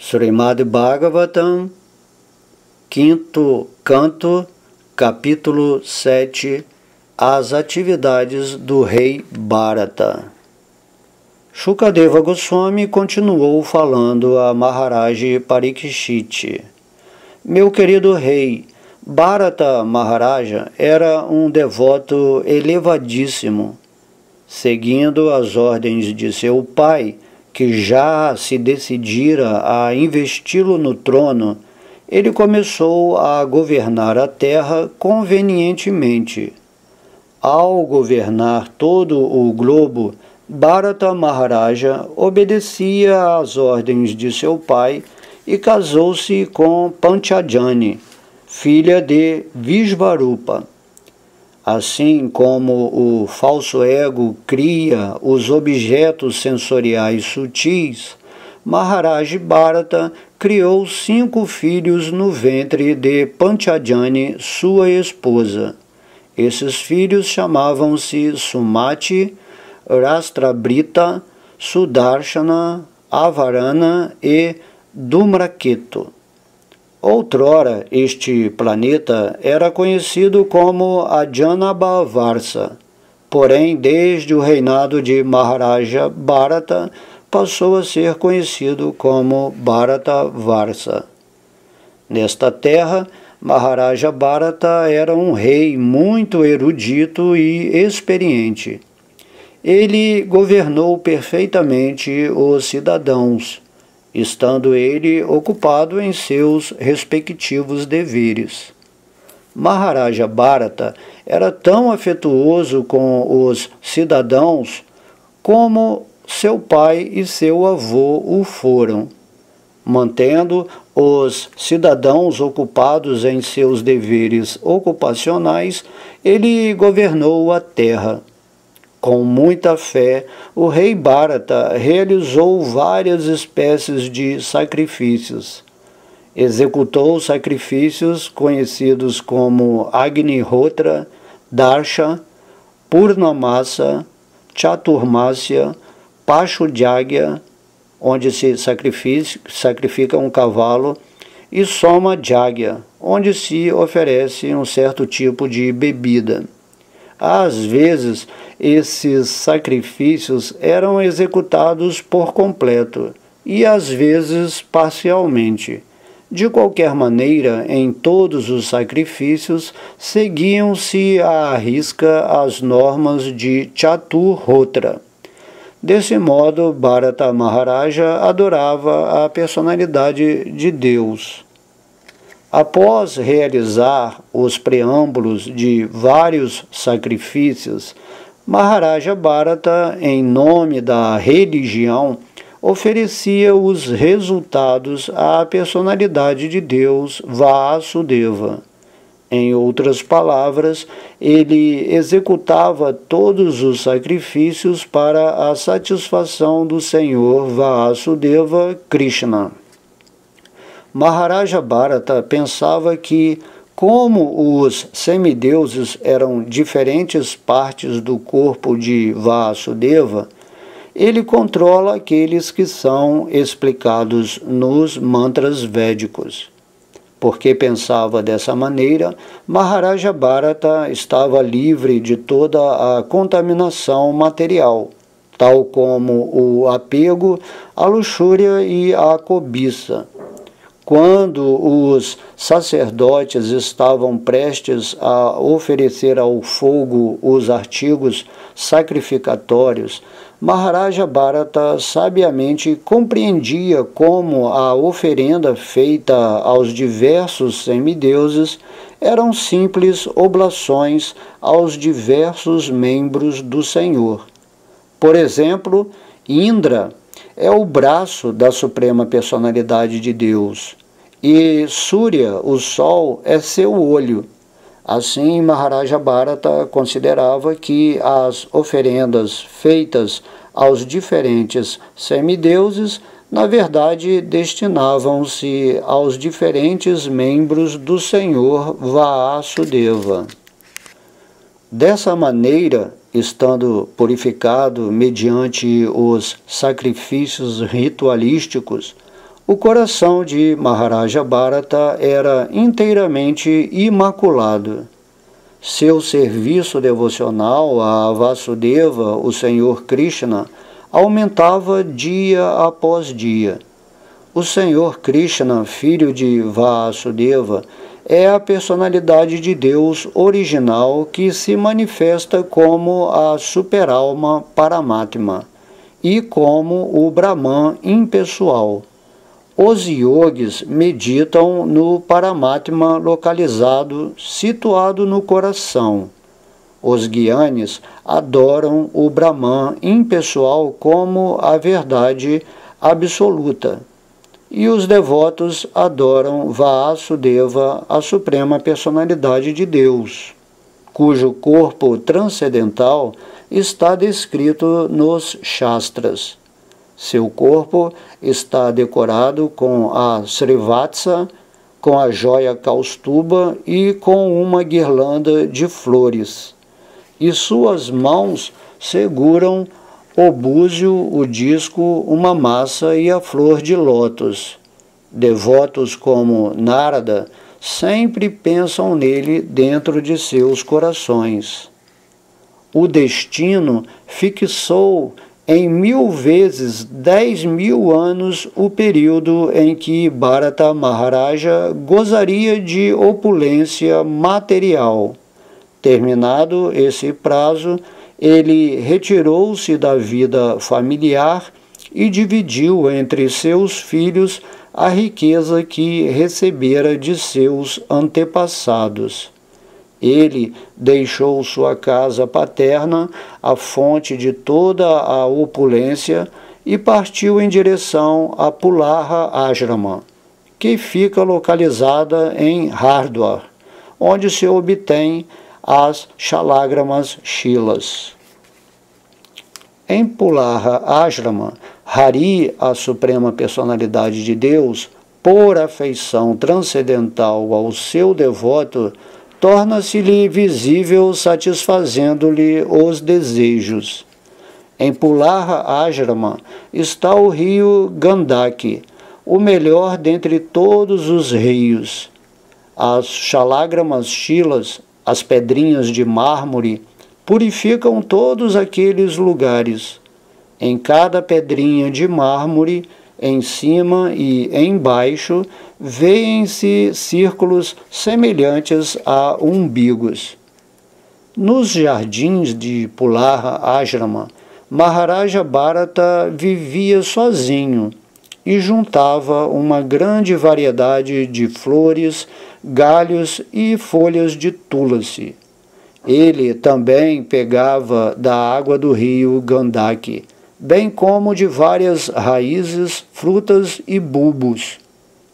Srimad Bhagavatam, quinto canto, capítulo 7, as atividades do rei Bharata. Shukadeva Goswami continuou falando a Maharaj Parikshit. Meu querido rei, Bharata Maharaja era um devoto elevadíssimo. Seguindo as ordens de seu pai, que já se decidira a investi-lo no trono, ele começou a governar a terra convenientemente. Ao governar todo o globo, Bharata Maharaja obedecia às ordens de seu pai e casou-se com Panchajani, filha de Vishvarupa. Assim como o falso ego cria os objetos sensoriais sutis, Maharaj Bharata criou 5 filhos no ventre de Panchajani, sua esposa. Esses filhos chamavam-se Sumati, Rastrabrita, Sudarshana, Avarana e Dhumraketu. Outrora, este planeta era conhecido como Ajanabhavarsa, porém, desde o reinado de Maharaja Bharata, passou a ser conhecido como Bharatavarsa. Nesta terra, Maharaja Bharata era um rei muito erudito e experiente. Ele governou perfeitamente os cidadãos, estando ele ocupado em seus respectivos deveres. Maharaja Bharata era tão afetuoso com os cidadãos como seu pai e seu avô o foram. Mantendo os cidadãos ocupados em seus deveres ocupacionais, ele governou a terra. Com muita fé, o rei Bharata realizou várias espécies de sacrifícios. Executou sacrifícios conhecidos como Agnihotra, Darsha, Purnamasa, Chaturmasya, Pashujagya, onde se sacrifica um cavalo, e Soma Jagya, onde se oferece um certo tipo de bebida. Às vezes, esses sacrifícios eram executados por completo e às vezes parcialmente. De qualquer maneira, em todos os sacrifícios, seguiam-se à risca as normas de Chaturhotra. Desse modo, Bharata Maharaja adorava a personalidade de Deus. Após realizar os preâmbulos de vários sacrifícios, Maharaja Bharata, em nome da religião, oferecia os resultados à personalidade de Deus Vasudeva. Em outras palavras, ele executava todos os sacrifícios para a satisfação do Senhor Vasudeva Krishna. Maharaja Bharata pensava que, como os semideuses eram diferentes partes do corpo de Vasudeva, ele controla aqueles que são explicados nos mantras védicos. Porque pensava dessa maneira, Maharaja Bharata estava livre de toda a contaminação material, tal como o apego, a luxúria e a cobiça. Quando os sacerdotes estavam prestes a oferecer ao fogo os artigos sacrificatórios, Maharaja Bharata sabiamente compreendia como a oferenda feita aos diversos semideuses eram simples oblações aos diversos membros do Senhor. Por exemplo, Indra é o braço da Suprema Personalidade de Deus, e Surya, o Sol, é seu olho. Assim, Maharaja Bharata considerava que as oferendas feitas aos diferentes semideuses, na verdade, destinavam-se aos diferentes membros do Senhor Vasudeva. Dessa maneira, estando purificado mediante os sacrifícios ritualísticos, O coração de Maharaja Bharata era inteiramente imaculado. Seu serviço devocional a Vasudeva, o Senhor Krishna, aumentava dia após dia. O Senhor Krishna, filho de Vasudeva, é a personalidade de Deus original que se manifesta como a superalma Paramatma e como o Brahman impessoal. Os yogis meditam no Paramatma localizado, situado no coração. Os gyanis adoram o Brahman impessoal como a verdade absoluta. E os devotos adoram Vasudeva, a suprema personalidade de Deus, cujo corpo transcendental está descrito nos Shastras. Seu corpo está decorado com a Srivatsa, com a joia Kaustuba e com uma guirlanda de flores. E suas mãos seguram o búzio, o disco, uma massa e a flor de lótus. Devotos como Narada sempre pensam nele dentro de seus corações. O destino fixou em 1000 vezes 10.000 anos o período em que Bharata Maharaja gozaria de opulência material. Terminado esse prazo, ele retirou-se da vida familiar e dividiu entre seus filhos a riqueza que recebera de seus antepassados. Ele deixou sua casa paterna, a fonte de toda a opulência, e partiu em direção a Pularha Ashrama, que fica localizada em Hardwar, onde se obtém as Shalagramas Shilas. Em Pularha Ashrama, Hari, a suprema personalidade de Deus, por afeição transcendental ao seu devoto, torna-se-lhe visível, satisfazendo-lhe os desejos. Em Pularha Ashrama está o rio Gandaki, o melhor dentre todos os rios. As Shalagramas Shilas, as pedrinhas de mármore, purificam todos aqueles lugares. Em cada pedrinha de mármore, em cima e embaixo, vêem-se círculos semelhantes a umbigos. Nos jardins de Pularha Ashrama, Maharaja Bharata vivia sozinho e juntava uma grande variedade de flores, galhos e folhas de tulasi. Ele também pegava da água do rio Gandaki, bem como de várias raízes, frutas e bulbos.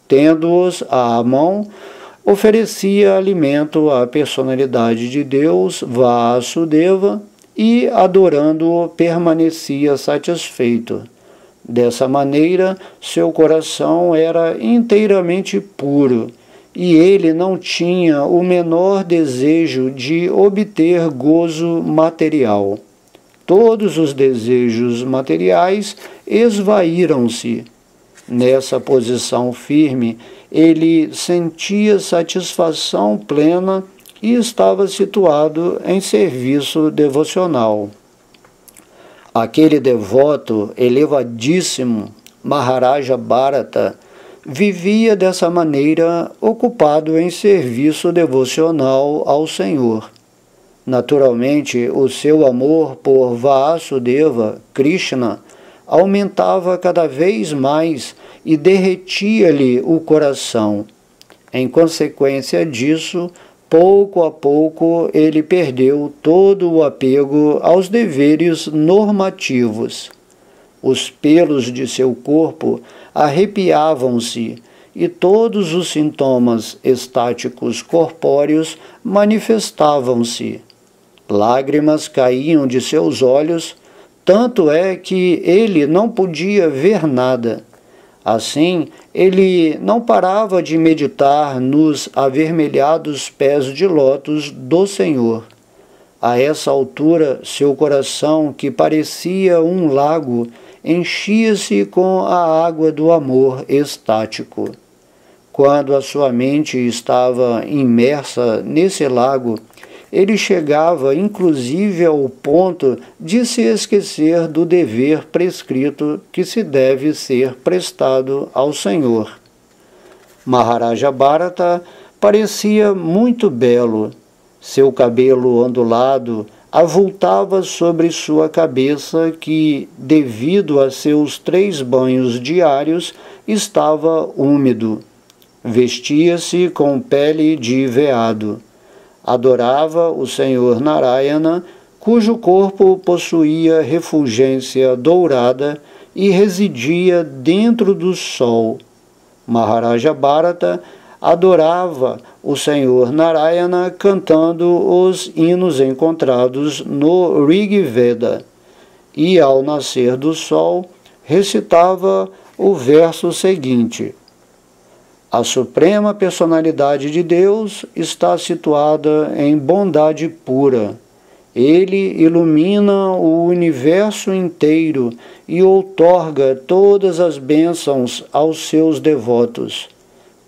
Tendo-os à mão, oferecia alimento à personalidade de Deus, Vasudeva, e, adorando-o, permanecia satisfeito. Dessa maneira, seu coração era inteiramente puro, e ele não tinha o menor desejo de obter gozo material. Todos os desejos materiais esvaíram-se. Nessa posição firme, ele sentia satisfação plena e estava situado em serviço devocional. Aquele devoto elevadíssimo, Maharaja Bharata, vivia dessa maneira, ocupado em serviço devocional ao Senhor. Naturalmente, o seu amor por Vasudeva, Krishna, aumentava cada vez mais e derretia-lhe o coração. Em consequência disso, pouco a pouco ele perdeu todo o apego aos deveres normativos. Os pelos de seu corpo arrepiavam-se e todos os sintomas estáticos corpóreos manifestavam-se. Lágrimas caíam de seus olhos, tanto é que ele não podia ver nada. Assim, ele não parava de meditar nos avermelhados pés de lótus do Senhor. A essa altura, seu coração, que parecia um lago, enchia-se com a água do amor estático. Quando a sua mente estava imersa nesse lago, ele chegava inclusive ao ponto de se esquecer do dever prescrito que se deve ser prestado ao Senhor. Maharaja Bharata parecia muito belo. Seu cabelo ondulado avultava sobre sua cabeça que, devido a seus 3 banhos diários, estava úmido. Vestia-se com pele de veado. Adorava o Senhor Narayana, cujo corpo possuía refulgência dourada e residia dentro do sol. Maharaja Bharata adorava o Senhor Narayana cantando os hinos encontrados no Rig Veda e, ao nascer do sol, recitava o verso seguinte: a suprema personalidade de Deus está situada em bondade pura. Ele ilumina o universo inteiro e outorga todas as bênçãos aos seus devotos.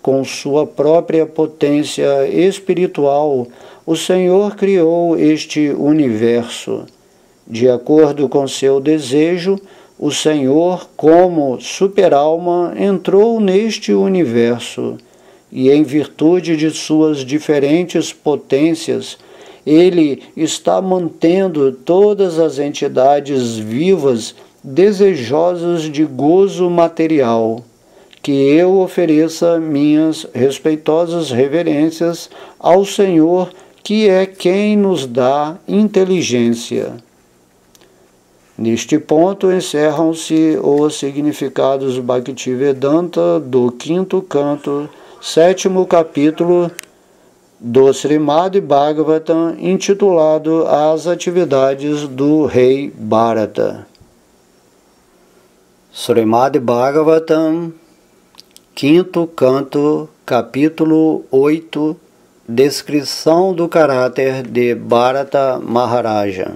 Com sua própria potência espiritual, o Senhor criou este universo. De acordo com seu desejo, o Senhor, como super-alma, entrou neste universo e, em virtude de suas diferentes potências, ele está mantendo todas as entidades vivas desejosas de gozo material. Que eu ofereça minhas respeitosas reverências ao Senhor, que é quem nos dá inteligência. Neste ponto encerram-se os significados Bhaktivedanta do 5º canto, 7º capítulo do Srimad Bhagavatam, intitulado As Atividades do Rei Bharata. Srimad Bhagavatam, 5º canto, capítulo 8, Descrição do caráter de Bharata Maharaja.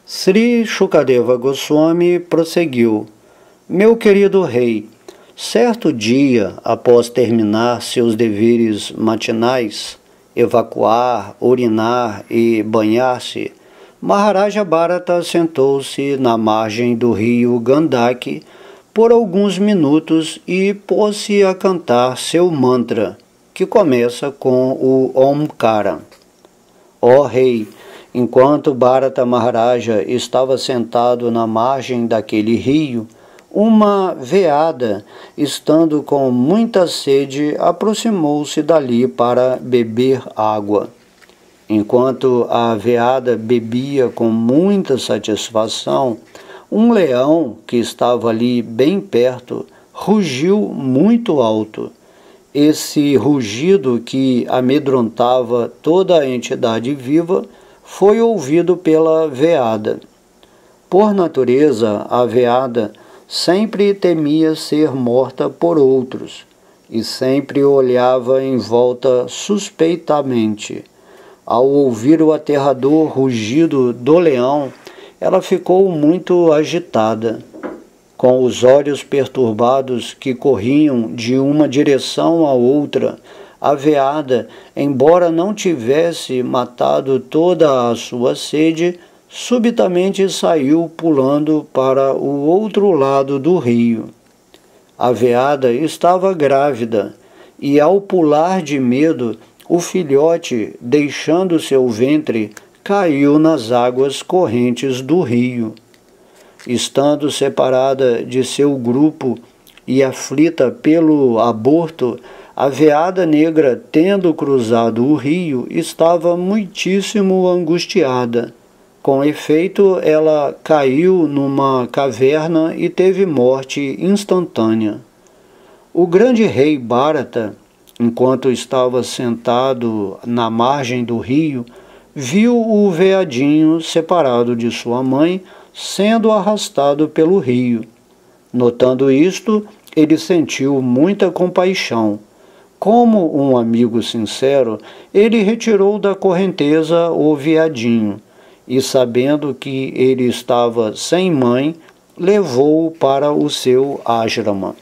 Sri Shukadeva Goswami prosseguiu: meu querido rei, certo dia, após terminar seus deveres matinais, evacuar, urinar e banhar-se, Maharaja Bharata sentou-se na margem do rio Gandaki por alguns minutos e pôs-se a cantar seu mantra, que começa com o Omkara. Ó rei, enquanto Bharata Maharaja estava sentado na margem daquele rio, uma veada, estando com muita sede, aproximou-se dali para beber água. Enquanto a veada bebia com muita satisfação, um leão que estava ali bem perto rugiu muito alto. Esse rugido, que amedrontava toda a entidade viva, foi ouvido pela veada. Por natureza, a veada sempre temia ser morta por outros e sempre olhava em volta suspeitamente. Ao ouvir o aterrador rugido do leão, ela ficou muito agitada. Com os olhos perturbados que corriam de uma direção a outra, a veada, embora não tivesse matado toda a sua sede, subitamente saiu pulando para o outro lado do rio. A veada estava grávida e, ao pular de medo, o filhote, deixando seu ventre, caiu nas águas correntes do rio. Estando separada de seu grupo e aflita pelo aborto, a veada negra, tendo cruzado o rio, estava muitíssimo angustiada. Com efeito, ela caiu numa caverna e teve morte instantânea. O grande rei Bharata, enquanto estava sentado na margem do rio, viu o veadinho separado de sua mãe sendo arrastado pelo rio. Notando isto, ele sentiu muita compaixão. Como um amigo sincero, ele retirou da correnteza o veadinho e, sabendo que ele estava sem mãe, levou-o para o seu ashrama.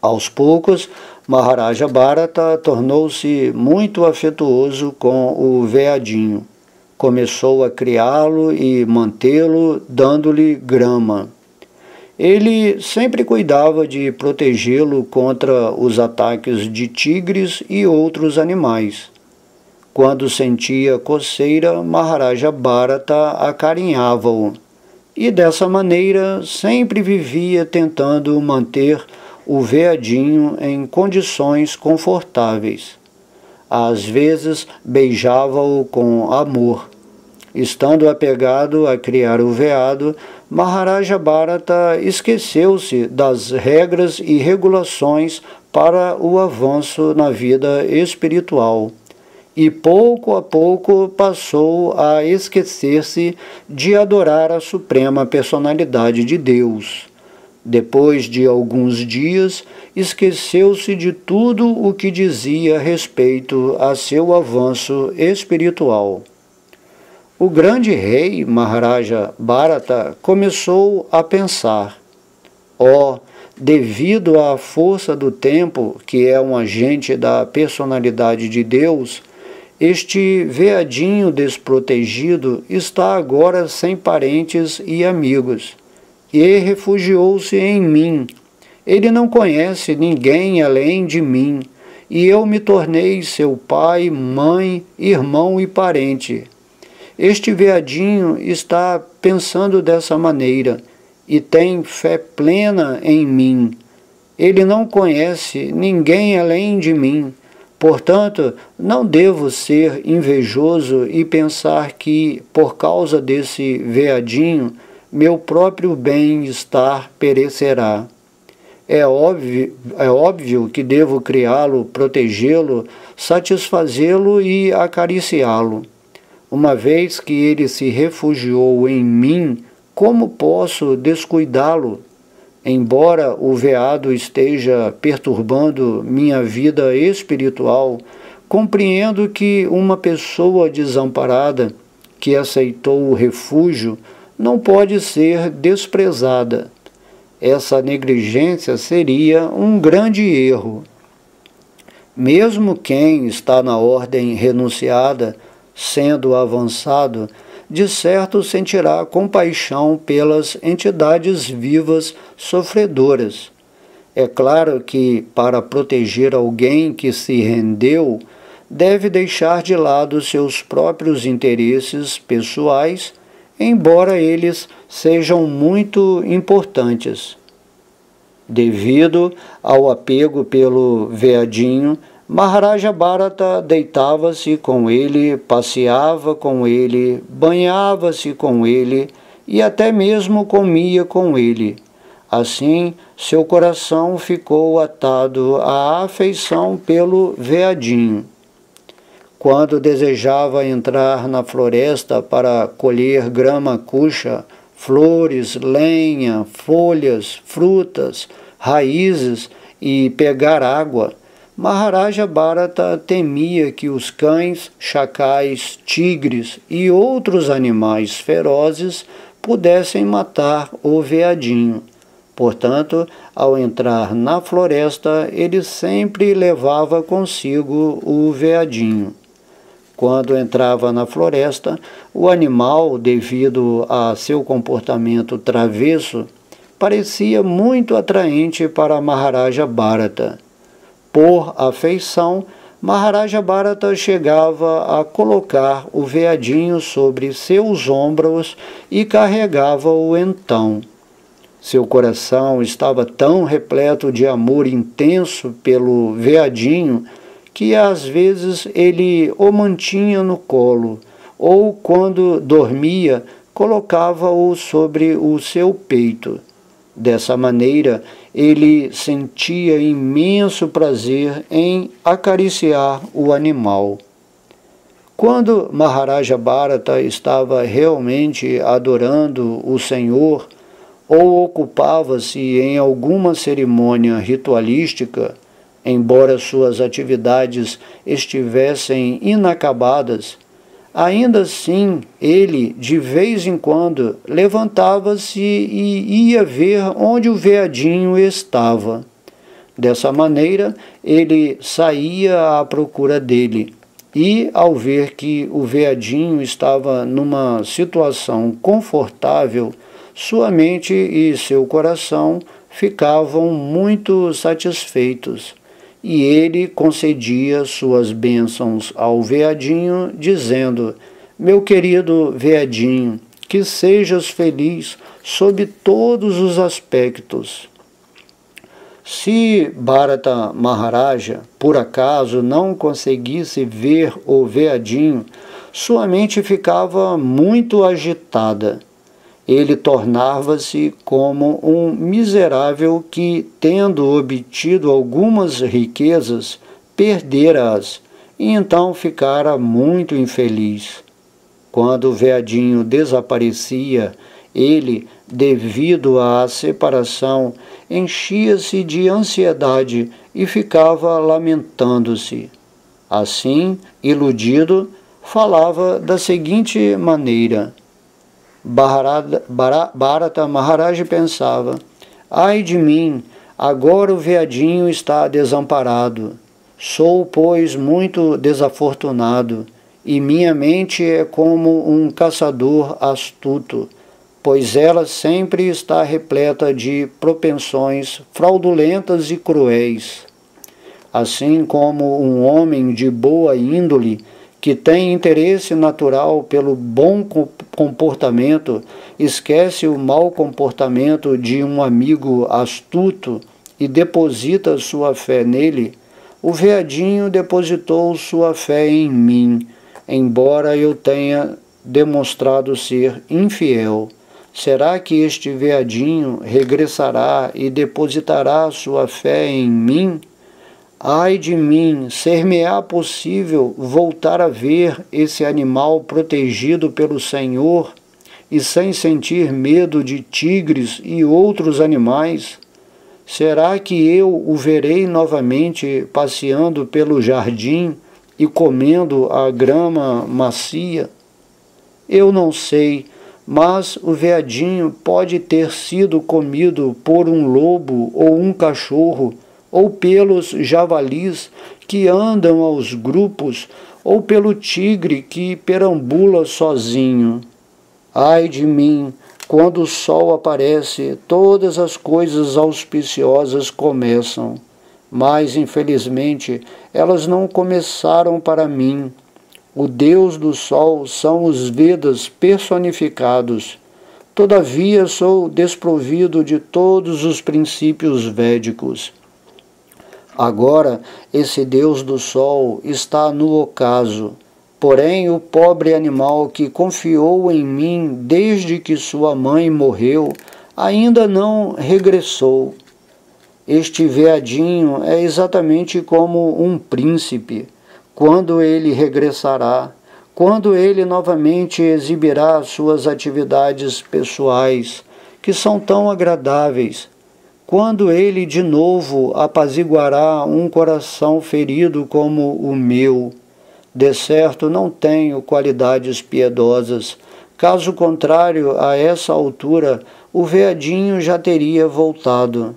Aos poucos, Maharaja Bharata tornou-se muito afetuoso com o veadinho. Começou a criá-lo e mantê-lo, dando-lhe grama. Ele sempre cuidava de protegê-lo contra os ataques de tigres e outros animais. Quando sentia coceira, Maharaja Bharata acarinhava-o, e dessa maneira sempre vivia tentando manter o veadinho em condições confortáveis. Às vezes beijava-o com amor. Estando apegado a criar o veado, Maharaja Bharata esqueceu-se das regras e regulações para o avanço na vida espiritual e pouco a pouco passou a esquecer-se de adorar a Suprema Personalidade de Deus. Depois de alguns dias, esqueceu-se de tudo o que dizia respeito a seu avanço espiritual. O grande rei Maharaja Bharata começou a pensar: devido à força do tempo, que é um agente da personalidade de Deus, este veadinho desprotegido está agora sem parentes e amigos, e refugiou-se em mim. Ele não conhece ninguém além de mim, e eu me tornei seu pai, mãe, irmão e parente. Este veadinho está pensando dessa maneira e tem fé plena em mim. Ele não conhece ninguém além de mim. Portanto, não devo ser invejoso e pensar que, por causa desse veadinho, meu próprio bem-estar perecerá. É óbvio que devo criá-lo, protegê-lo, satisfazê-lo e acariciá-lo. Uma vez que ele se refugiou em mim, como posso descuidá-lo? Embora o veado esteja perturbando minha vida espiritual, compreendo que uma pessoa desamparada que aceitou o refúgio não pode ser desprezada. Essa negligência seria um grande erro. Mesmo quem está na ordem renunciada, sendo avançado, de certo sentirá compaixão pelas entidades vivas sofredoras. É claro que, para proteger alguém que se rendeu, deve deixar de lado seus próprios interesses pessoais, embora eles sejam muito importantes. Devido ao apego pelo veadinho, Maharaja Bharata deitava-se com ele, passeava com ele, banhava-se com ele e até mesmo comia com ele. Assim, seu coração ficou atado à afeição pelo veadinho. Quando desejava entrar na floresta para colher grama cuxa, flores, lenha, folhas, frutas, raízes e pegar água, Maharaja Bharata temia que os cães, chacais, tigres e outros animais ferozes pudessem matar o veadinho. Portanto, ao entrar na floresta, ele sempre levava consigo o veadinho. Quando entrava na floresta, o animal, devido a seu comportamento travesso, parecia muito atraente para Maharaja Bharata. Por afeição, Maharaja Bharata chegava a colocar o veadinho sobre seus ombros e carregava-o então. Seu coração estava tão repleto de amor intenso pelo veadinho que às vezes ele o mantinha no colo, ou quando dormia, colocava-o sobre o seu peito. Dessa maneira, ele sentia imenso prazer em acariciar o animal. Quando Maharaja Bharata estava realmente adorando o Senhor ou ocupava-se em alguma cerimônia ritualística, embora suas atividades estivessem inacabadas, Ainda assim, ele, de vez em quando, levantava-se e ia ver onde o veadinho estava. Dessa maneira, ele saía à procura dele. E, ao ver que o veadinho estava numa situação confortável, sua mente e seu coração ficavam muito satisfeitos. E ele concedia suas bênçãos ao veadinho, dizendo: meu querido veadinho, que sejas feliz sob todos os aspectos. Se Bharata Maharaja, por acaso, não conseguisse ver o veadinho, sua mente ficava muito agitada. Ele tornava-se como um miserável que, tendo obtido algumas riquezas, perdera-as, e então ficara muito infeliz. Quando o veadinho desaparecia, ele, devido à separação, enchia-se de ansiedade e ficava lamentando-se. Assim, iludido, falava da seguinte maneira: Bharata Maharaj pensava: ai de mim, agora o veadinho está desamparado. Sou, pois, muito desafortunado, e minha mente é como um caçador astuto, pois ela sempre está repleta de propensões fraudulentas e cruéis. Assim como um homem de boa índole, que tem interesse natural pelo bom comportamento, esquece o mau comportamento de um amigo astuto e deposita sua fé nele, o veadinho depositou sua fé em mim, embora eu tenha demonstrado ser infiel. Será que este veadinho regressará e depositará sua fé em mim? Ai de mim, ser-me-á possível voltar a ver esse animal protegido pelo Senhor e sem sentir medo de tigres e outros animais? Será que eu o verei novamente passeando pelo jardim e comendo a grama macia? Eu não sei, mas o veadinho pode ter sido comido por um lobo ou um cachorro, ou pelos javalis que andam aos grupos, ou pelo tigre que perambula sozinho. Ai de mim, quando o sol aparece, todas as coisas auspiciosas começam, mas infelizmente elas não começaram para mim. O Deus do Sol são os Vedas personificados. Todavia sou desprovido de todos os princípios védicos. Agora, esse Deus do Sol está no ocaso. Porém, o pobre animal que confiou em mim desde que sua mãe morreu, ainda não regressou. Este veadinho é exatamente como um príncipe. Quando ele regressará? Quando ele novamente exibirá suas atividades pessoais, que são tão agradáveis? Quando ele de novo apaziguará um coração ferido como o meu? De certo, não tenho qualidades piedosas. Caso contrário, a essa altura, o veadinho já teria voltado.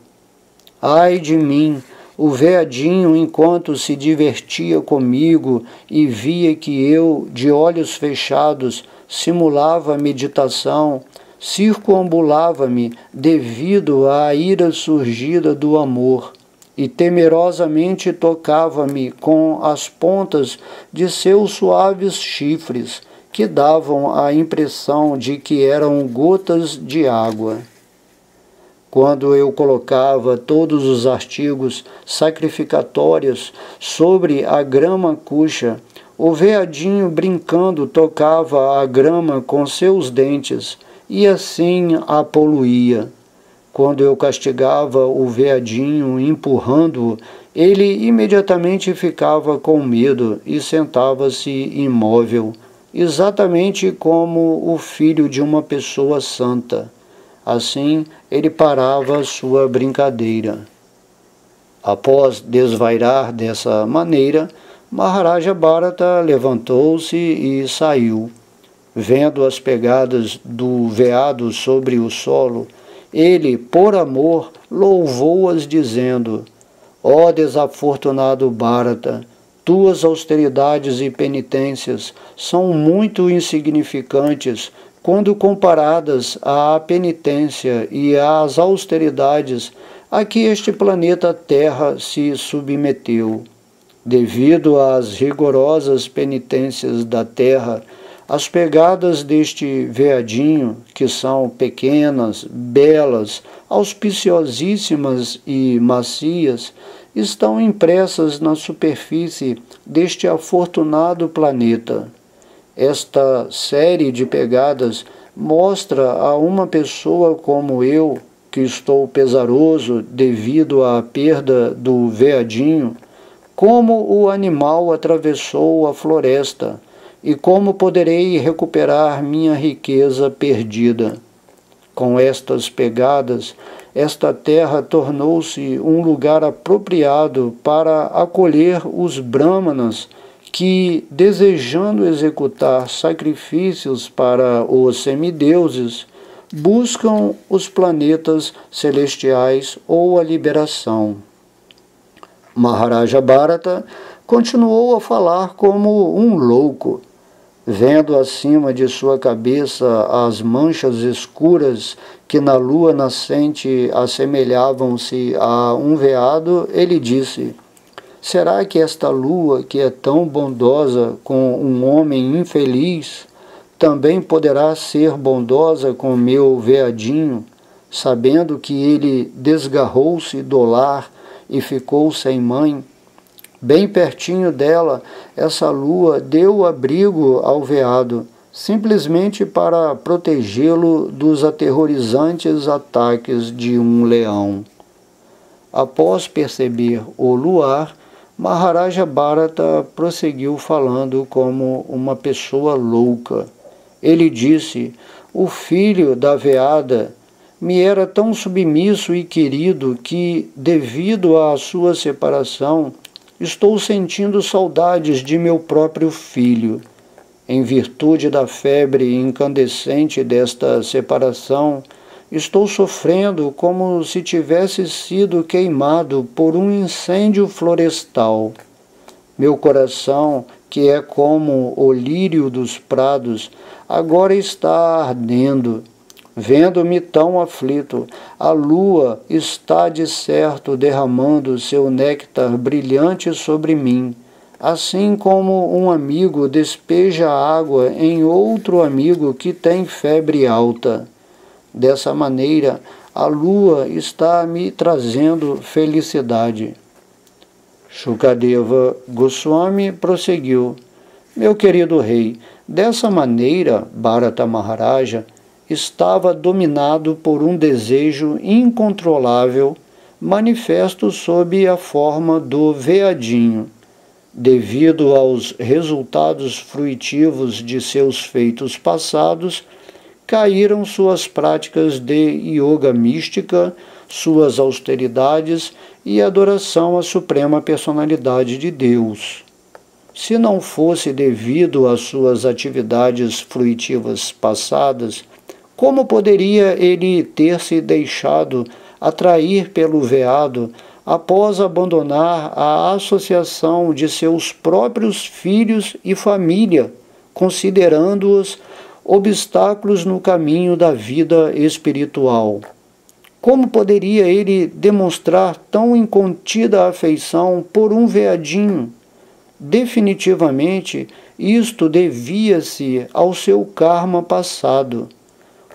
Ai de mim! O veadinho, enquanto se divertia comigo e via que eu, de olhos fechados, simulava meditação, circunambulava-me devido à ira surgida do amor e temerosamente tocava-me com as pontas de seus suaves chifres, que davam a impressão de que eram gotas de água. Quando eu colocava todos os artigos sacrificatórios sobre a grama cuxa, o veadinho brincando tocava a grama com seus dentes e assim a poluía. Quando eu castigava o veadinho empurrando-o, ele imediatamente ficava com medo e sentava-se imóvel, exatamente como o filho de uma pessoa santa. Assim, ele parava sua brincadeira. Após desvairar dessa maneira, Maharaja Bharata levantou-se e saiu. Vendo as pegadas do veado sobre o solo, ele, por amor, louvou-as, dizendo: ó desafortunado Bharata, tuas austeridades e penitências são muito insignificantes quando comparadas à penitência e às austeridades a que este planeta Terra se submeteu. Devido às rigorosas penitências da Terra, as pegadas deste veadinho, que são pequenas, belas, auspiciosíssimas e macias, estão impressas na superfície deste afortunado planeta. Esta série de pegadas mostra a uma pessoa como eu, que estou pesaroso devido à perda do veadinho, como o animal atravessou a floresta e como poderei recuperar minha riqueza perdida. Com estas pegadas, esta terra tornou-se um lugar apropriado para acolher os brahmanas que, desejando executar sacrifícios para os semideuses, buscam os planetas celestiais ou a liberação. Maharaja Bharata continuou a falar como um louco. Vendo acima de sua cabeça as manchas escuras que na lua nascente assemelhavam-se a um veado, ele disse: será que esta lua, que é tão bondosa com um homem infeliz, também poderá ser bondosa com meu veadinho, sabendo que ele desgarrou-se do lar e ficou sem mãe? Bem pertinho dela, essa lua deu abrigo ao veado, simplesmente para protegê-lo dos aterrorizantes ataques de um leão. Após perceber o luar, Maharaja Bharata prosseguiu falando como uma pessoa louca. Ele disse: o filho da veada me era tão submisso e querido que, devido à sua separação, estou sentindo saudades de meu próprio filho. Em virtude da febre incandescente desta separação, estou sofrendo como se tivesse sido queimado por um incêndio florestal. Meu coração, que é como o lírio dos prados, agora está ardendo. Vendo-me tão aflito, a lua está de certo derramando seu néctar brilhante sobre mim, assim como um amigo despeja água em outro amigo que tem febre alta. Dessa maneira, a lua está me trazendo felicidade. Shukadeva Goswami prosseguiu: meu querido rei, dessa maneira, Bharata Maharaja estava dominado por um desejo incontrolável, manifesto sob a forma do veadinho. Devido aos resultados fruitivos de seus feitos passados, caíram suas práticas de yoga mística, suas austeridades e adoração à Suprema Personalidade de Deus. Se não fosse devido às suas atividades fruitivas passadas, como poderia ele ter se deixado atrair pelo veado após abandonar a associação de seus próprios filhos e família, considerando-os obstáculos no caminho da vida espiritual? Como poderia ele demonstrar tão incontida afeição por um veadinho? Definitivamente, isto devia-se ao seu karma passado.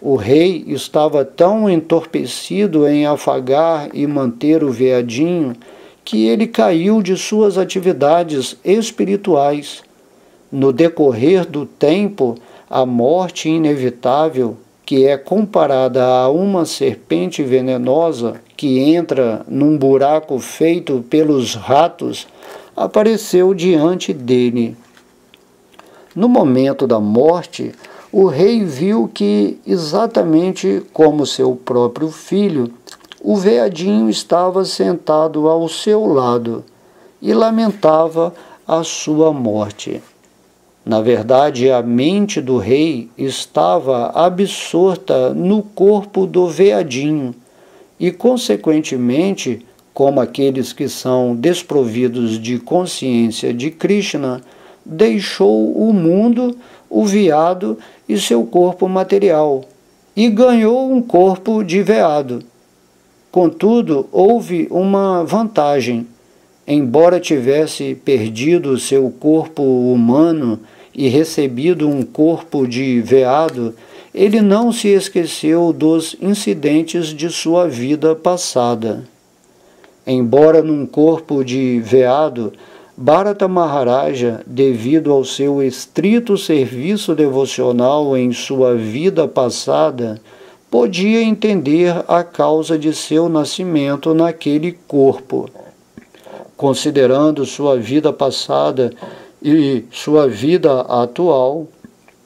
O rei estava tão entorpecido em afagar e manter o veadinho que ele caiu de suas atividades espirituais. No decorrer do tempo, a morte inevitável, que é comparada a uma serpente venenosa que entra num buraco feito pelos ratos, apareceu diante dele. No momento da morte, o rei viu que, exatamente como seu próprio filho, o veadinho estava sentado ao seu lado e lamentava a sua morte. Na verdade, a mente do rei estava absorta no corpo do veadinho e, consequentemente, como aqueles que são desprovidos de consciência de Krishna, deixou o mundo, o veado e seu corpo material, e ganhou um corpo de veado. Contudo, houve uma vantagem. Embora tivesse perdido seu corpo humano e recebido um corpo de veado, ele não se esqueceu dos incidentes de sua vida passada. Embora num corpo de veado, Bharata Maharaja, devido ao seu estrito serviço devocional em sua vida passada, podia entender a causa de seu nascimento naquele corpo. Considerando sua vida passada e sua vida atual,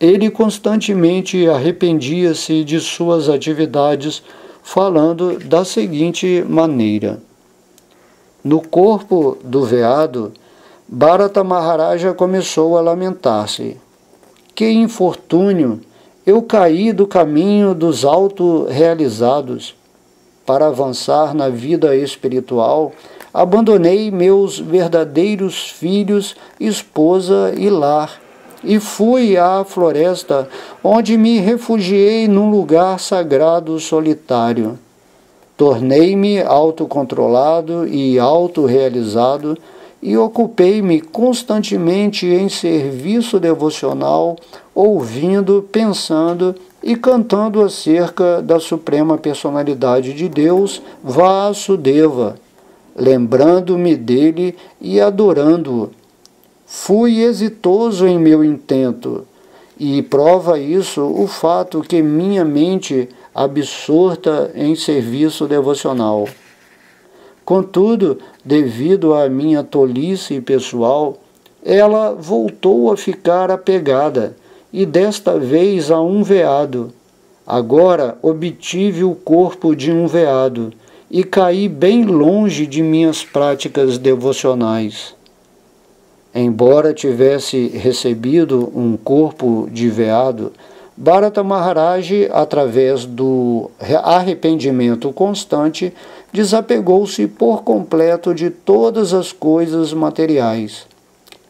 ele constantemente arrependia-se de suas atividades, falando da seguinte maneira: no corpo do veado, Bharata Maharaja começou a lamentar-se. Que infortúnio! Eu caí do caminho dos auto-realizados. Para avançar na vida espiritual, abandonei meus verdadeiros filhos, esposa e lar, e fui à floresta, onde me refugiei num lugar sagrado solitário. Tornei-me autocontrolado e autorrealizado e ocupei-me constantemente em serviço devocional, ouvindo, pensando e cantando acerca da Suprema Personalidade de Deus, Vasudeva, lembrando-me dele e adorando-o. Fui exitoso em meu intento, e prova isso o fato que minha mente absorta em serviço devocional. Contudo, devido à minha tolice pessoal, ela voltou a ficar apegada, e desta vez a um veado. Agora obtive o corpo de um veado, e caí bem longe de minhas práticas devocionais. Embora tivesse recebido um corpo de veado, Bharata Maharaj, através do arrependimento constante, desapegou-se por completo de todas as coisas materiais.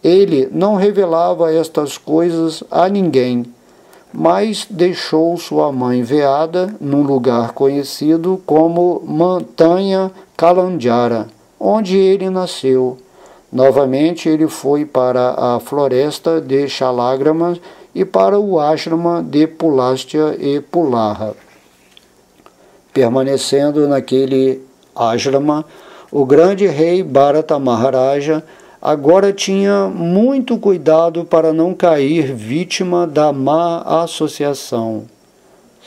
Ele não revelava estas coisas a ninguém, mas deixou sua mãe veada num lugar conhecido como Montanha Kalanjara, onde ele nasceu. Novamente ele foi para a floresta de Shalagrama e para o ashrama de Pulastya e Pulaha. Permanecendo naquele ashrama, o grande rei Bharata Maharaja agora tinha muito cuidado para não cair vítima da má associação.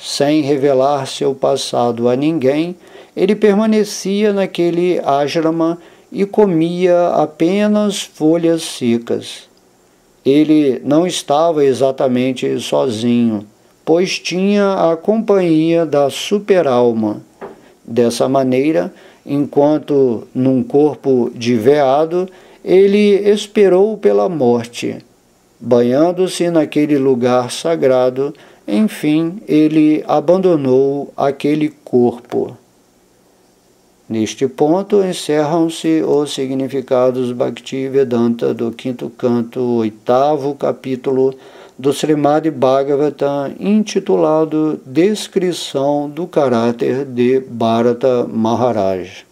Sem revelar seu passado a ninguém, ele permanecia naquele ashrama e comia apenas folhas secas. Ele não estava exatamente sozinho, pois tinha a companhia da super-alma. Dessa maneira, enquanto num corpo de veado, ele esperou pela morte. Banhando-se naquele lugar sagrado, enfim, ele abandonou aquele corpo. Neste ponto, encerram-se os significados Bhaktivedanta do 5º canto, 8º capítulo do Srimad Bhagavatam, intitulado Descrição do Caráter de Bharata Maharaj.